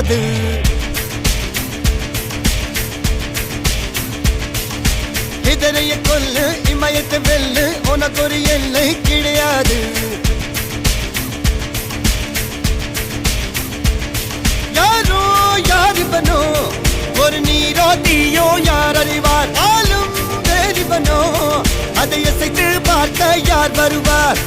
கிடையாது. இதனைய கொல்லு இமயத்தை வெல்லு உனக்கு ஒரு எல்லை கிடையாது. யாரோ யாரிவனோ ஒரு நீரோ தீயோ யார் அறிவார். ஆளும் வேறிவனோ அதை அசைத்து பார்க்க யார் வருவார்.